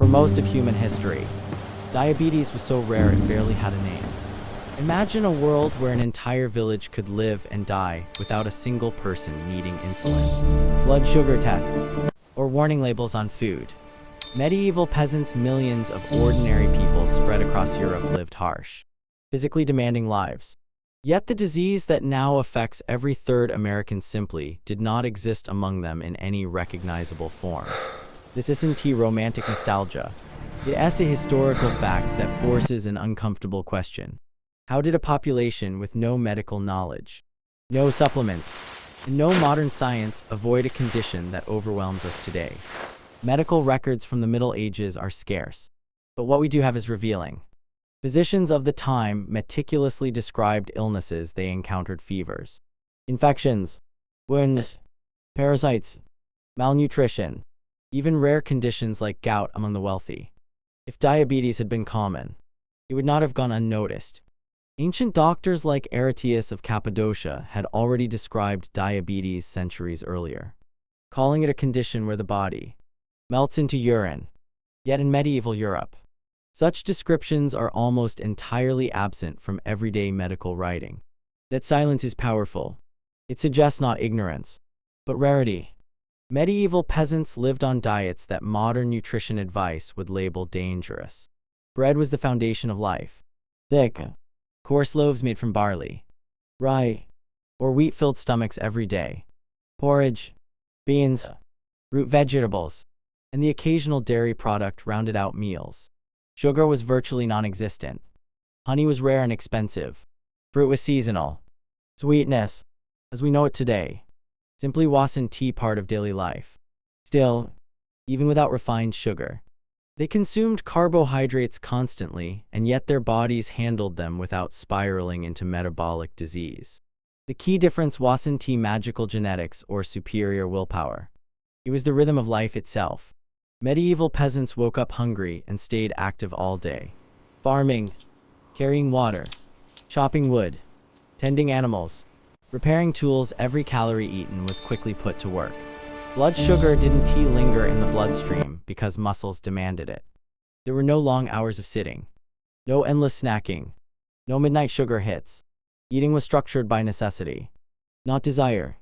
For most of human history, diabetes was so rare it barely had a name. Imagine a world where an entire village could live and die without a single person needing insulin, blood sugar tests, or warning labels on food. Medieval peasants, millions of ordinary people spread across Europe, lived harsh, physically demanding lives. Yet the disease that now affects every third American simply did not exist among them in any recognizable form. This isn't romantic nostalgia. It's a historical fact that forces an uncomfortable question. How did a population with no medical knowledge, no supplements, and no modern science avoid a condition that overwhelms us today? Medical records from the Middle Ages are scarce, but what we do have is revealing. Physicians of the time meticulously described illnesses they encountered: fevers, infections, wounds, parasites, malnutrition, even rare conditions like gout among the wealthy. If diabetes had been common, it would not have gone unnoticed. Ancient doctors like Aretius of Cappadocia had already described diabetes centuries earlier, calling it a condition where the body melts into urine. Yet in medieval Europe, such descriptions are almost entirely absent from everyday medical writing. That silence is powerful. It suggests not ignorance, but rarity. Medieval peasants lived on diets that modern nutrition advice would label dangerous. Bread was the foundation of life. Thick, coarse loaves made from barley, rye, or wheat filled stomachs every day. Porridge, beans, root vegetables, and the occasional dairy product rounded out meals. Sugar was virtually non-existent. Honey was rare and expensive. Fruit was seasonal. Sweetness, as we know it today, simply wasn't part of daily life. Still, even without refined sugar, they consumed carbohydrates constantly, and yet their bodies handled them without spiraling into metabolic disease. The key difference wasn't magical genetics or superior willpower. It was the rhythm of life itself. Medieval peasants woke up hungry and stayed active all day. Farming, carrying water, chopping wood, tending animals, repairing tools. Every calorie eaten was quickly put to work. Blood sugar didn't linger in the bloodstream because muscles demanded it. There were no long hours of sitting, no endless snacking, no midnight sugar hits. Eating was structured by necessity, not desire.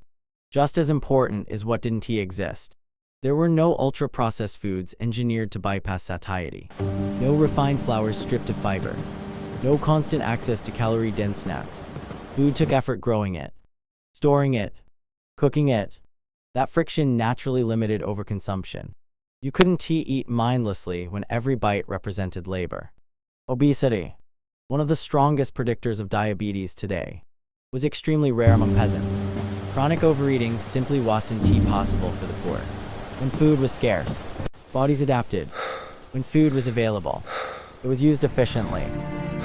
Just as important is what didn't exist. There were no ultra-processed foods engineered to bypass satiety, no refined flours stripped of fiber, no constant access to calorie-dense snacks. Food took effort growing it, storing it, cooking it. That friction naturally limited overconsumption. You couldn't eat mindlessly when every bite represented labor. Obesity, one of the strongest predictors of diabetes today, was extremely rare among peasants. Chronic overeating simply wasn't possible for the poor. When food was scarce, bodies adapted. When food was available, it was used efficiently.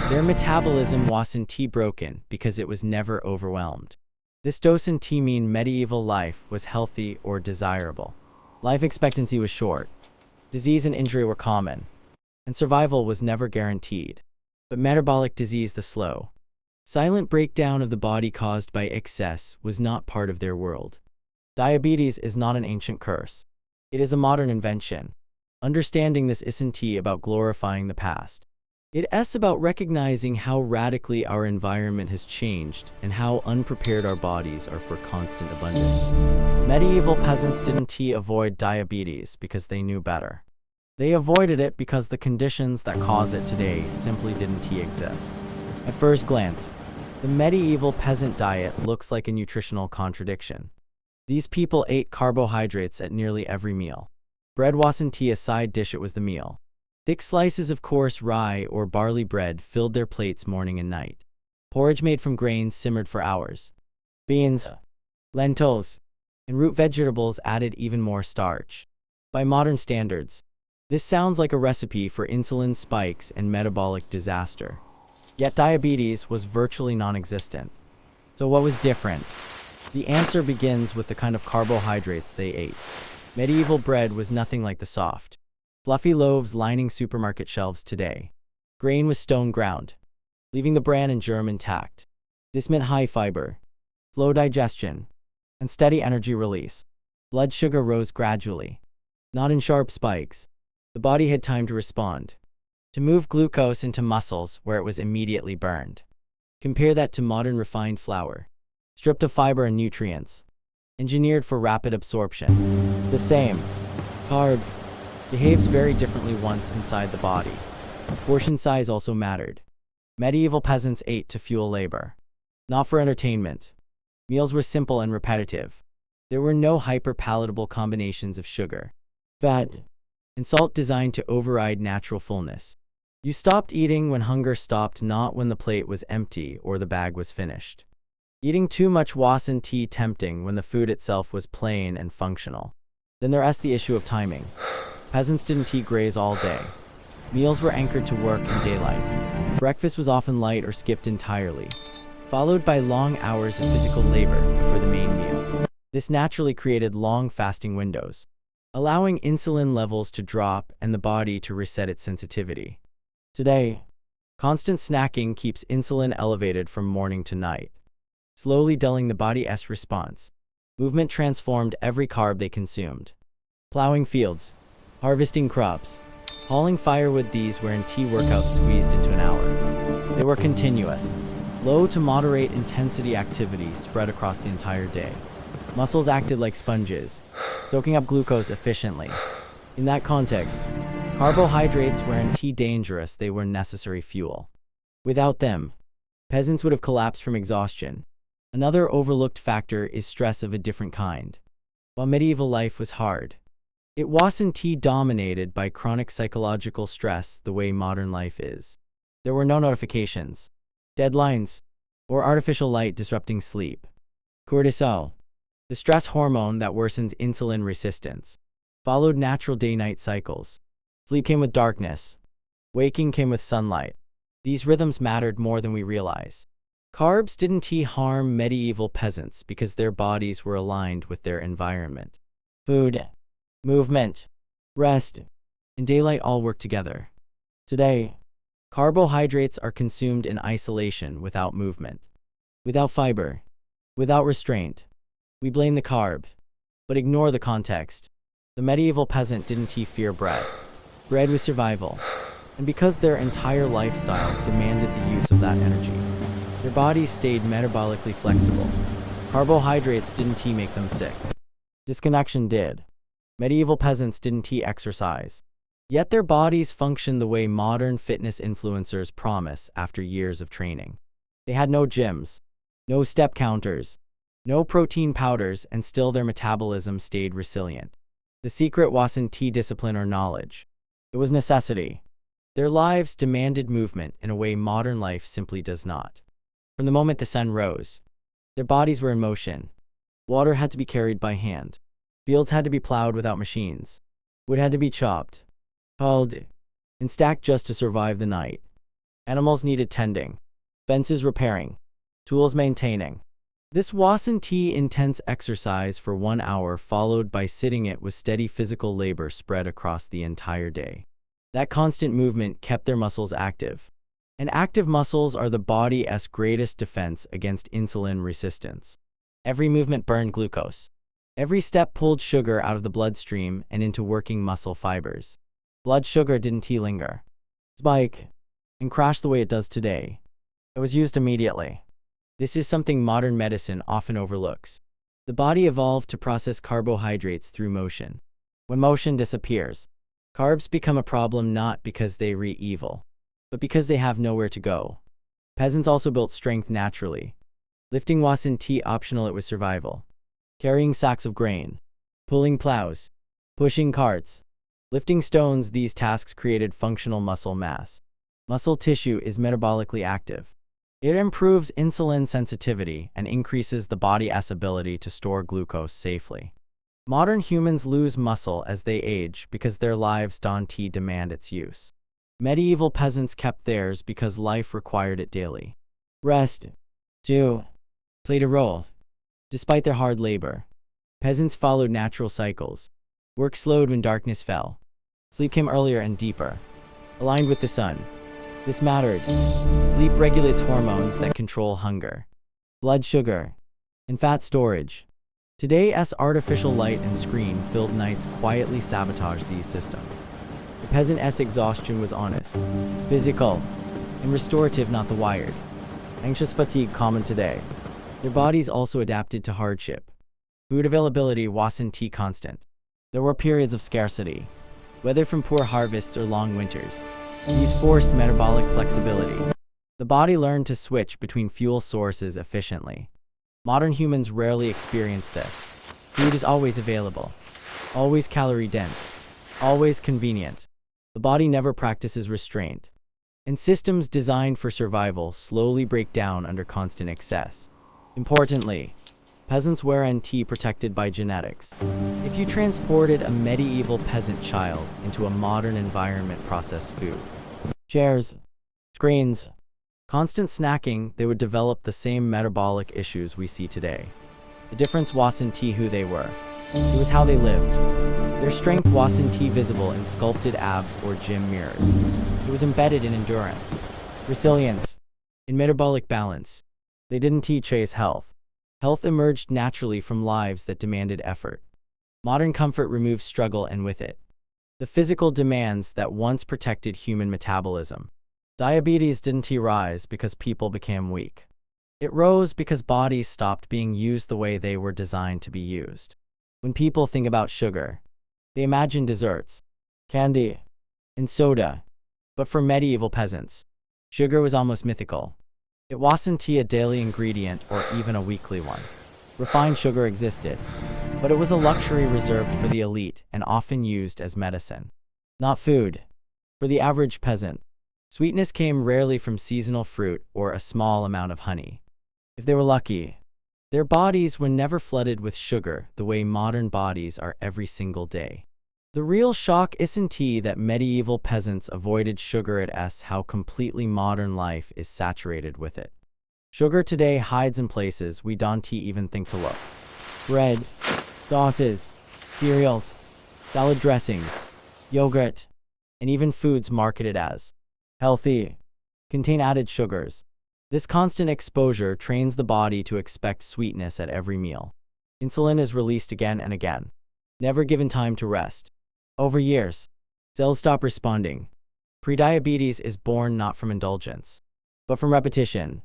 Their metabolism wasn't broken because it was never overwhelmed. This doesn't mean medieval life was healthy or desirable. Life expectancy was short. Disease and injury were common, and survival was never guaranteed. But metabolic disease, the slow, silent breakdown of the body caused by excess, was not part of their world. Diabetes is not an ancient curse. It is a modern invention. Understanding this isn't about glorifying the past. It's about recognizing how radically our environment has changed and how unprepared our bodies are for constant abundance. Medieval peasants didn't avoid diabetes because they knew better. They avoided it because the conditions that cause it today simply didn't exist. At first glance, the medieval peasant diet looks like a nutritional contradiction. These people ate carbohydrates at nearly every meal. Bread wasn't a side dish, it was the meal. Thick slices of coarse rye or barley bread filled their plates morning and night. Porridge made from grains simmered for hours. Beans, lentils, and root vegetables added even more starch. By modern standards, this sounds like a recipe for insulin spikes and metabolic disaster. Yet diabetes was virtually non-existent. So what was different? The answer begins with the kind of carbohydrates they ate. Medieval bread was nothing like the soft, fluffy loaves lining supermarket shelves today. Grain was stone ground, leaving the bran and germ intact. This meant high fiber, slow digestion, and steady energy release. Blood sugar rose gradually, not in sharp spikes, The body had time to respond, to move glucose into muscles where it was immediately burned. Compare that to modern refined flour, stripped of fiber and nutrients, engineered for rapid absorption. The same carb behaves very differently once inside the body. Portion size also mattered. Medieval peasants ate to fuel labor, not for entertainment. Meals were simple and repetitive. There were no hyper-palatable combinations of sugar, fat, and salt designed to override natural fullness. You stopped eating when hunger stopped, not when the plate was empty or the bag was finished. Eating too much wasn't tempting when the food itself was plain and functional. Then there's the issue of timing. Peasants didn't graze all day. Meals were anchored to work and daylight. Breakfast was often light or skipped entirely, followed by long hours of physical labor before the main meal. This naturally created long fasting windows, allowing insulin levels to drop and the body to reset its sensitivity. Today, constant snacking keeps insulin elevated from morning to night, slowly dulling the body's response. Movement transformed every carb they consumed. Plowing fields, harvesting crops, hauling firewood, these were workouts squeezed into an hour. They were continuous, low to moderate intensity activities spread across the entire day. Muscles acted like sponges, soaking up glucose efficiently. In that context, carbohydrates weren't dangerous, they were necessary fuel. Without them, peasants would have collapsed from exhaustion. Another overlooked factor is stress of a different kind. While medieval life was hard, it wasn't dominated by chronic psychological stress the way modern life is. There were no notifications, deadlines, or artificial light disrupting sleep. Cortisol, the stress hormone that worsens insulin resistance, followed natural day-night cycles. Sleep came with darkness. Waking came with sunlight. These rhythms mattered more than we realize. Carbs didn't harm medieval peasants because their bodies were aligned with their environment. Food, movement, rest, and daylight all work together. Today, carbohydrates are consumed in isolation without movement, without fiber, without restraint. We blame the carb, but ignore the context. The medieval peasant didn't fear bread. Bread was survival, and because their entire lifestyle demanded the use of that energy, their bodies stayed metabolically flexible. Carbohydrates didn't make them sick. Disconnection did. Medieval peasants didn't exercise, yet their bodies functioned the way modern fitness influencers promise after years of training. They had no gyms, no step counters, no protein powders, and still their metabolism stayed resilient. The secret wasn't discipline or knowledge. It was necessity. Their lives demanded movement in a way modern life simply does not. From the moment the sun rose, their bodies were in motion. Water had to be carried by hand. Fields had to be plowed without machines. Wood had to be chopped, hauled, and stacked just to survive the night. Animals needed tending, fences repairing, tools maintaining. This wasn't intense exercise for 1 hour followed by sitting. It was steady physical labor spread across the entire day. That constant movement kept their muscles active. And active muscles are the body's greatest defense against insulin resistance. Every movement burned glucose. Every step pulled sugar out of the bloodstream and into working muscle fibers. Blood sugar didn't linger, spike, and crash the way it does today. It was used immediately. This is something modern medicine often overlooks. The body evolved to process carbohydrates through motion. When motion disappears, carbs become a problem not because they're evil, but because they have nowhere to go. Peasants also built strength naturally. Lifting wasn't optional, it was survival. Carrying sacks of grain, pulling plows, pushing carts, lifting stones, these tasks created functional muscle mass. Muscle tissue is metabolically active. It improves insulin sensitivity and increases the body's ability to store glucose safely. Modern humans lose muscle as they age because their lives don't demand its use. Medieval peasants kept theirs because life required it daily. Rest, too, played a role. Despite their hard labor, peasants followed natural cycles. Work slowed when darkness fell. Sleep came earlier and deeper, aligned with the sun. This mattered. Sleep regulates hormones that control hunger, blood sugar, and fat storage. Today's artificial light and screen-filled nights quietly sabotage these systems. The Peasant exhaustion was honest, physical, and restorative, not the wired. Anxious fatigue common today. Their bodies also adapted to hardship. Food availability wasn't constant. There were periods of scarcity, whether from poor harvests or long winters. These forced metabolic flexibility. The body learned to switch between fuel sources efficiently. Modern humans rarely experience this. Food is always available, always calorie-dense, always convenient. The body never practices restraint, and systems designed for survival slowly break down under constant excess. Importantly, peasants were protected by genetics. If you transported a medieval peasant child into a modern environment, processed food, chairs, screens, constant snacking, they would develop the same metabolic issues we see today. The difference wasn't who they were, it was how they lived. Their strength wasn't visible in sculpted abs or gym mirrors. It was embedded in endurance, resilience, in metabolic balance. They didn't chase health. Health emerged naturally from lives that demanded effort. Modern comfort removes struggle, and with it, the physical demands that once protected human metabolism. Diabetes didn't rise because people became weak. It rose because bodies stopped being used the way they were designed to be used. When people think about sugar, they imagine desserts, candy, and soda. But for medieval peasants, sugar was almost mythical. It wasn't a daily ingredient or even a weekly one. Refined sugar existed, but it was a luxury reserved for the elite and often used as medicine, not food. For the average peasant, sweetness came rarely from seasonal fruit or a small amount of honey. If they were lucky, their bodies were never flooded with sugar the way modern bodies are every single day. The real shock isn't that medieval peasants avoided sugar, it's how completely modern life is saturated with it. Sugar today hides in places we don't even think to look. Bread, sauces, cereals, salad dressings, yogurt, and even foods marketed as healthy contain added sugars. This constant exposure trains the body to expect sweetness at every meal. Insulin is released again and again, never given time to rest. Over years, cells stop responding. Prediabetes is born not from indulgence, but from repetition.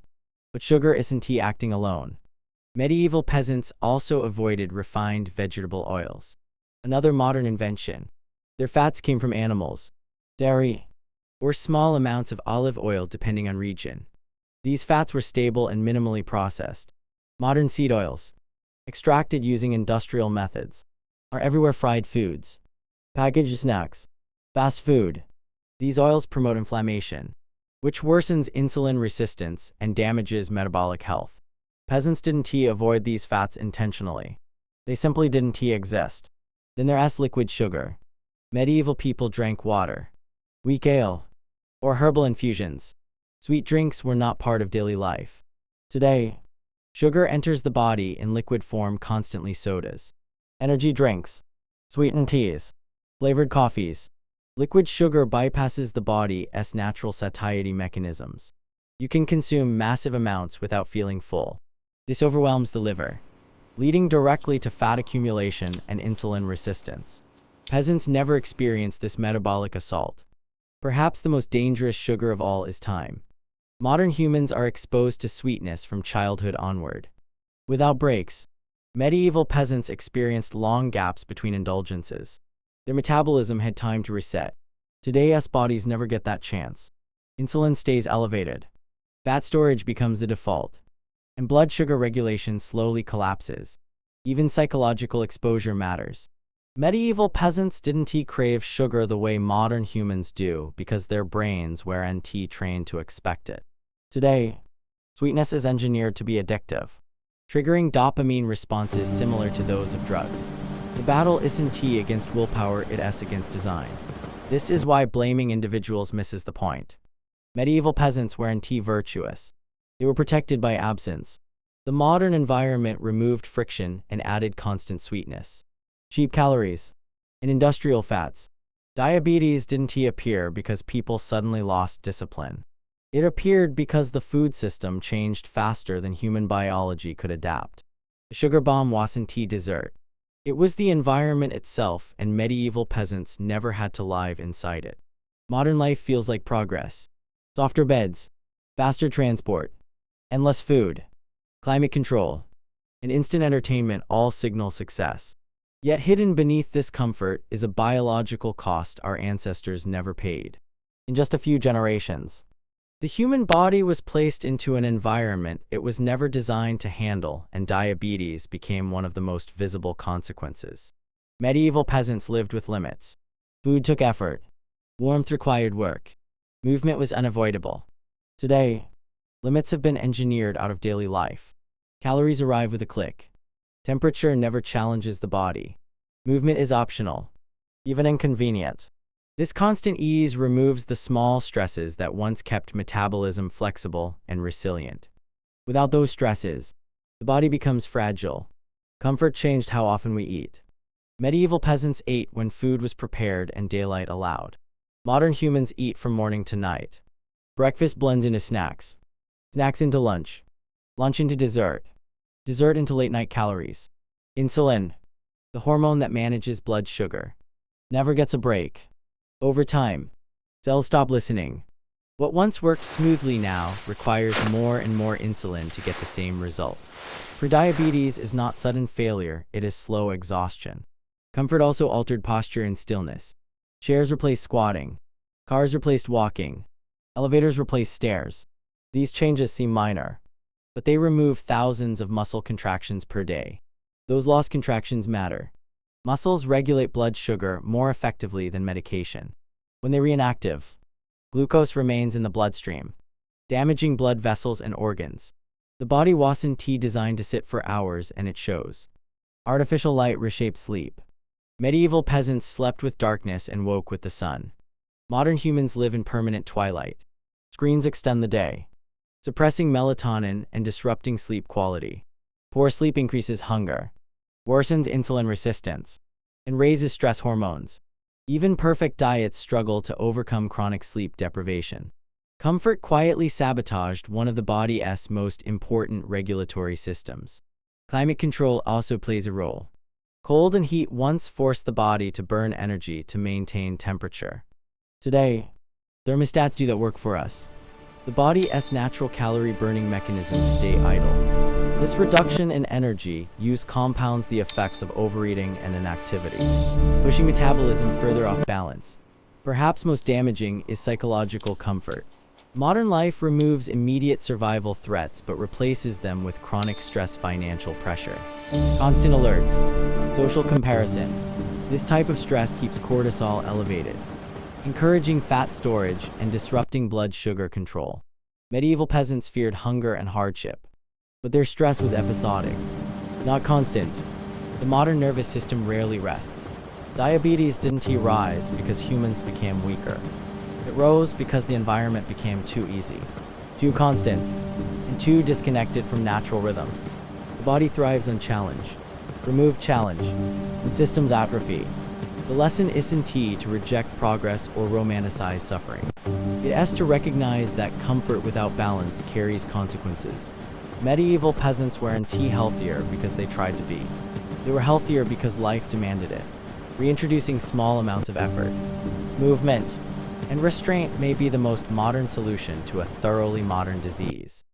But sugar isn't acting alone. Medieval peasants also avoided refined vegetable oils, another modern invention. Their fats came from animals, dairy, or small amounts of olive oil depending on region. These fats were stable and minimally processed. Modern seed oils, extracted using industrial methods, are everywhere. Fried foods, packaged snacks, fast food. These oils promote inflammation, which worsens insulin resistance and damages metabolic health. Peasants didn't avoid these fats intentionally. They simply didn't exist. Then there's liquid sugar. Medieval people drank water, weak ale, or herbal infusions. Sweet drinks were not part of daily life. Today, sugar enters the body in liquid form constantly. Sodas, energy drinks, sweetened teas, flavored coffees. Liquid sugar bypasses the body's natural satiety mechanisms. You can consume massive amounts without feeling full. This overwhelms the liver, leading directly to fat accumulation and insulin resistance. Peasants never experienced this metabolic assault. Perhaps the most dangerous sugar of all is time. Modern humans are exposed to sweetness from childhood onward. Without breaks, medieval peasants experienced long gaps between indulgences. Their metabolism had time to reset. Today's bodies never get that chance. Insulin stays elevated. Fat storage becomes the default. And blood sugar regulation slowly collapses. Even psychological exposure matters. Medieval peasants didn't crave sugar the way modern humans do because their brains weren't trained to expect it. Today, sweetness is engineered to be addictive, triggering dopamine responses similar to those of drugs. The battle isn't against willpower, it's against design. This is why blaming individuals misses the point. Medieval peasants weren't virtuous. They were protected by absence. The modern environment removed friction and added constant sweetness, cheap calories, and industrial fats. Diabetes didn't appear because people suddenly lost discipline. It appeared because the food system changed faster than human biology could adapt. The sugar bomb wasn't dessert. It was the environment itself, and medieval peasants never had to live inside it. Modern life feels like progress. Softer beds, faster transport, endless food, climate control, and instant entertainment all signal success. Yet hidden beneath this comfort is a biological cost our ancestors never paid. In just a few generations, the human body was placed into an environment it was never designed to handle, and diabetes became one of the most visible consequences. Medieval peasants lived with limits. Food took effort. Warmth required work. Movement was unavoidable. Today, limits have been engineered out of daily life. Calories arrive with a click. Temperature never challenges the body. Movement is optional, even inconvenient. This constant ease removes the small stresses that once kept metabolism flexible and resilient. Without those stresses, the body becomes fragile. Comfort changed how often we eat. Medieval peasants ate when food was prepared and daylight allowed. Modern humans eat from morning to night. Breakfast blends into snacks. Snacks into lunch. Lunch into dessert. Dessert into late-night calories. Insulin, the hormone that manages blood sugar, never gets a break. Over time, cells stop listening. What once worked smoothly now requires more and more insulin to get the same result. Prediabetes is not sudden failure, it is slow exhaustion. Comfort also altered posture and stillness. Chairs replaced squatting. Cars replaced walking. Elevators replaced stairs. These changes seem minor, but they remove thousands of muscle contractions per day. Those lost contractions matter. Muscles regulate blood sugar more effectively than medication. When they're inactive, glucose remains in the bloodstream, damaging blood vessels and organs. The body wasn't designed to sit for hours, and it shows. Artificial light reshaped sleep. Medieval peasants slept with darkness and woke with the sun. Modern humans live in permanent twilight. Screens extend the day, suppressing melatonin and disrupting sleep quality. Poor sleep increases hunger, worsens insulin resistance, and raises stress hormones. Even perfect diets struggle to overcome chronic sleep deprivation. Comfort quietly sabotaged one of the body's most important regulatory systems. Climate control also plays a role. Cold and heat once forced the body to burn energy to maintain temperature. Today, thermostats do that work for us. The body's natural calorie-burning mechanisms stay idle. This reduction in energy use compounds the effects of overeating and inactivity, pushing metabolism further off balance. Perhaps most damaging is psychological comfort. Modern life removes immediate survival threats but replaces them with chronic stress, financial pressure, constant alerts, social comparison. This type of stress keeps cortisol elevated, encouraging fat storage and disrupting blood sugar control. Medieval peasants feared hunger and hardship, but their stress was episodic, not constant. The modern nervous system rarely rests. Diabetes didn't rise because humans became weaker. It rose because the environment became too easy, too constant, and too disconnected from natural rhythms. The body thrives on challenge. Remove challenge, and systems atrophy. The lesson isn't to reject progress or romanticize suffering. It is to recognize that comfort without balance carries consequences. Medieval peasants weren't healthier because they tried to be. They were healthier because life demanded it. Reintroducing small amounts of effort, movement, and restraint may be the most modern solution to a thoroughly modern disease.